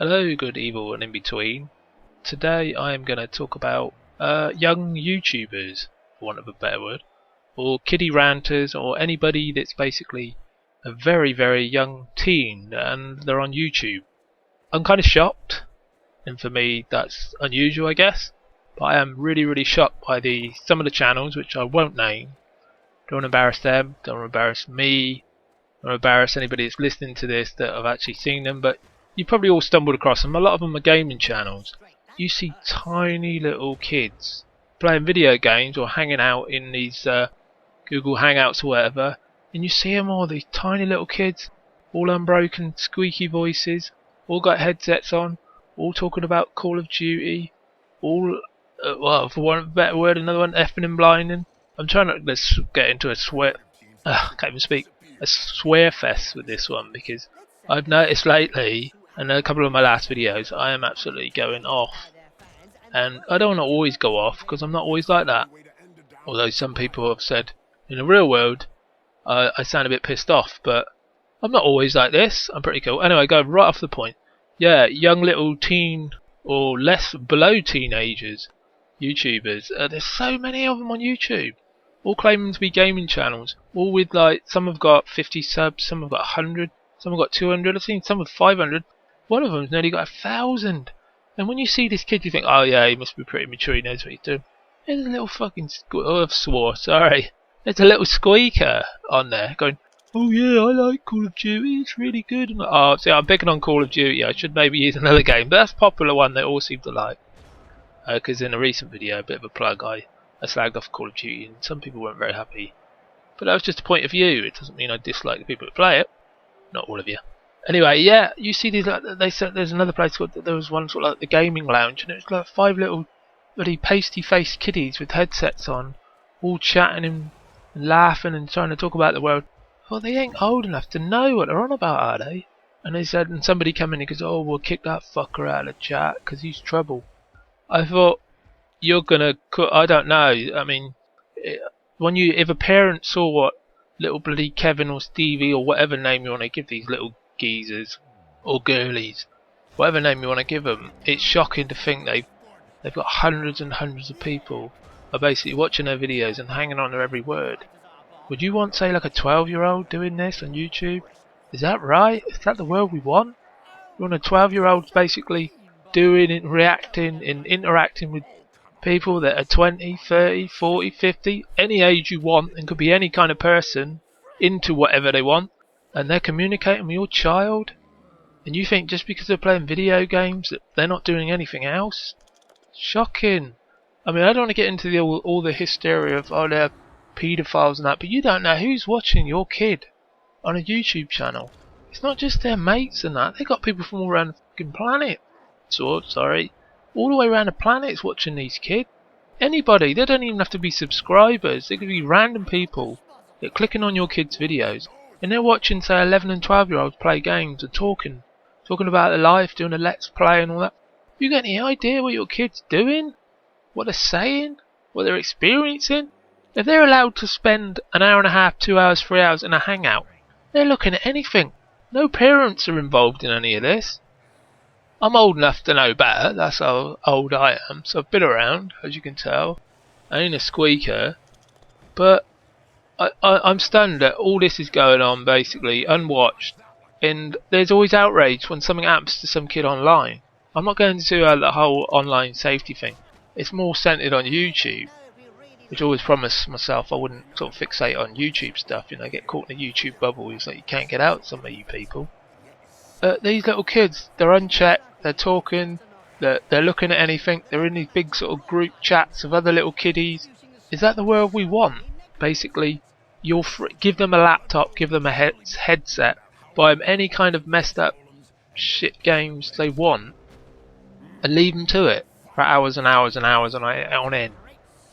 Hello, good, evil, and in between. Today I am going to talk about young YouTubers, for want of a better word, or kiddie ranters, or anybody that's basically a very, very young teen and they're on YouTube. I'm kind of shocked, and for me that's unusual, I guess. But I am really, really shocked by some of the channels, which I won't name. Don't want to embarrass them, don't want to embarrass me, don't want to embarrass anybody that's listening to this that have actually seen them, but you probably all stumbled across them. A lot of them are gaming channels. You see tiny little kids playing video games or hanging out in these Google Hangouts or whatever, and you see them all, these tiny little kids, all unbroken, squeaky voices, all got headsets on, all talking about Call of Duty, all, well, for want of a better word, another one, effing and blinding. I'm trying not to get into a swear, can't even speak, a swear fest with this one, because I've noticed lately, and a couple of my last videos, I am absolutely going off. And I don't want to always go off, because I'm not always like that. Although some people have said, in the real world, I sound a bit pissed off, but I'm not always like this. I'm pretty cool. Anyway, go right off the point. Yeah, young little teen, or less below teenagers, YouTubers. There's so many of them on YouTube. All claiming to be gaming channels. All with like, some have got 50 subs, some have got 100, some have got 200. I've seen some with 500. One of them's nearly got 1,000. And when you see this kid, you think, oh yeah, he must be pretty mature, he knows what he's doing. There's a little fucking I've swore, sorry. There's a little squeaker on there going, oh yeah, I like Call of Duty, it's really good. And oh, see, I'm picking on Call of Duty, I should maybe use another game, but that's a popular one they all seem to like. Because in a recent video, a bit of a plug, I slagged off Call of Duty, and some people weren't very happy. But that was just a point of view, it doesn't mean I dislike the people that play it. Not all of you. Anyway, yeah, you see these, like, they said there's another place called, there was one sort of like the gaming lounge, and it was like 5 little bloody pasty-faced kiddies with headsets on, all chatting and laughing and trying to talk about the world. Well, they ain't old enough to know what they're on about, are they? And they said, and somebody come in and goes, oh, we'll kick that fucker out of the chat, because he's trouble. I thought, you're gonna, I don't know, I mean, if a parent saw what little bloody Kevin or Stevie or whatever name you want to give these little geezers or girlies, whatever name you want to give them, it's shocking to think they've got hundreds and hundreds of people are basically watching their videos and hanging on to every word. Would you want, say, like a 12-year-old doing this on YouTube? Is that right? Is that the world we want? You want a 12-year-old basically doing and reacting and interacting with people that are 20, 30, 40, 50, any age you want, and could be any kind of person, into whatever they want, and they're communicating with your child, and you think just because they're playing video games that they're not doing anything else? Shocking. I mean, I don't want to get into all the hysteria of, oh, they're paedophiles and that, but you don't know who's watching your kid on a YouTube channel. It's not just their mates and that, they got people from all around the fucking planet. Sorry. All the way around the planet's watching these kids. Anybody, they don't even have to be subscribers, they could be random people that are clicking on your kids' videos, and they're watching, say, 11 and 12-year-olds play games and talking about their life, doing a let's play and all that. You got any idea what your kid's doing? What they're saying? What they're experiencing? If they're allowed to spend an hour and a half, 2 hours, 3 hours in a hangout, they're looking at anything. No parents are involved in any of this. I'm old enough to know better, that's how old I am, so I've been around, as you can tell. I ain't a squeaker, but I'm stunned that all this is going on basically unwatched, and there's always outrage when something happens to some kid online. I'm not going to the whole online safety thing, it's more centered on YouTube, which I always promised myself I wouldn't sort of fixate on YouTube stuff, you know, get caught in a YouTube bubble, it's like you can't get out, some of you people. These little kids, they're unchecked, they're talking, they're looking at anything, they're in these big sort of group chats of other little kiddies. Is that the world we want? Basically, give them a laptop, give them a headset, buy them any kind of messed up shit games they want, and leave them to it for hours and hours and hours on end.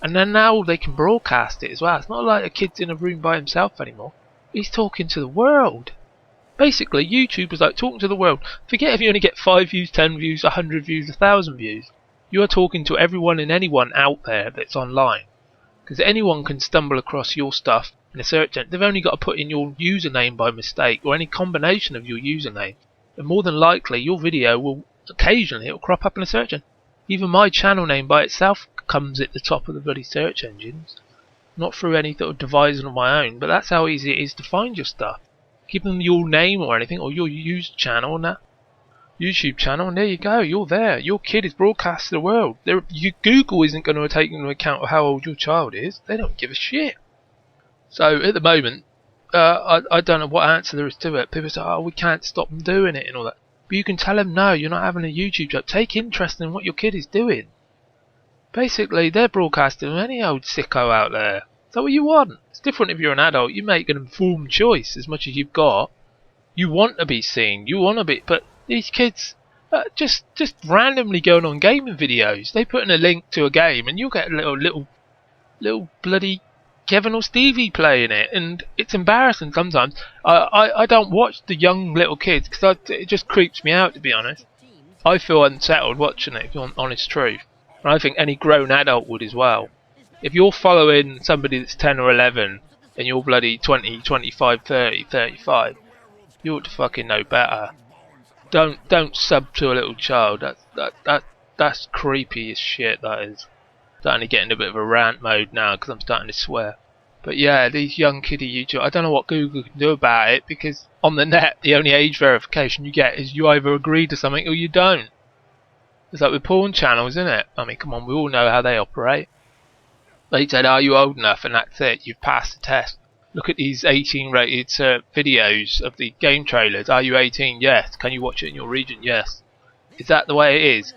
And then now they can broadcast it as well. It's not like a kid's in a room by himself anymore. He's talking to the world. Basically, YouTube is like talking to the world. Forget if you only get 5 views, 10 views, 100 views, 1,000 views. You are talking to everyone and anyone out there that's online. Because anyone can stumble across your stuff in a search engine. They've only got to put in your username by mistake, or any combination of your username. And more than likely, your video will occasionally it'll crop up in a search engine. Even my channel name by itself comes at the top of the bloody search engines. Not through any sort of devising of my own, but that's how easy it is to find your stuff. Give them your name or anything, or your used channel and that YouTube channel, and there you go, you're there. Your kid is broadcast to the world. Google isn't going to take into account how old your child is. They don't give a shit. So at the moment, I don't know what answer there is to it. People say, oh, we can't stop them doing it and all that. But you can tell them, no, you're not having a YouTube job. Take interest in what your kid is doing. Basically, they're broadcasting any old sicko out there. Is that what you want? It's different if you're an adult. You make an informed choice as much as you've got. You want to be seen. You want to be... But these kids just randomly going on gaming videos. They put in a link to a game and you'll get a little bloody Kevin or Stevie playing it. And it's embarrassing sometimes. I don't watch the young little kids because it just creeps me out, to be honest. I feel unsettled watching it, if you want honest truth. And I think any grown adult would as well. If you're following somebody that's 10 or 11 and you're bloody 20, 25, 30, 35, you ought to fucking know better. Don't sub to a little child. That's creepy as shit, that is. Starting to get in a bit of a rant mode now because I'm starting to swear. But yeah, these young kiddie YouTubers, I don't know what Google can do about it, because on the net the only age verification you get is you either agree to something or you don't. It's like with porn channels, isn't it? I mean, come on, we all know how they operate. They said, are you old enough? And that's it, you've passed the test. Look at these 18 rated videos of the game trailers. Are you 18? Yes. Can you watch it in your region? Yes. Is that the way it is?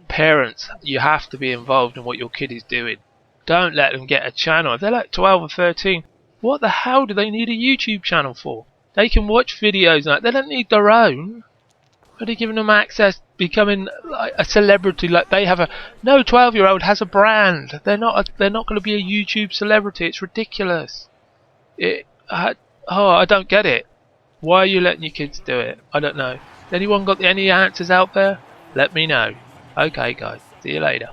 Parents, you have to be involved in what your kid is doing. Don't let them get a channel. If they're like 12 or 13, what the hell do they need a YouTube channel for? They can watch videos and that. They don't need their own. Are they giving them access, becoming like a celebrity? Like they have a... No 12-year-old has a brand. They're not going to be a YouTube celebrity. It's ridiculous. I don't get it. Why are you letting your kids do it? I don't know. Anyone got any answers out there? Let me know. Okay guys, see you later.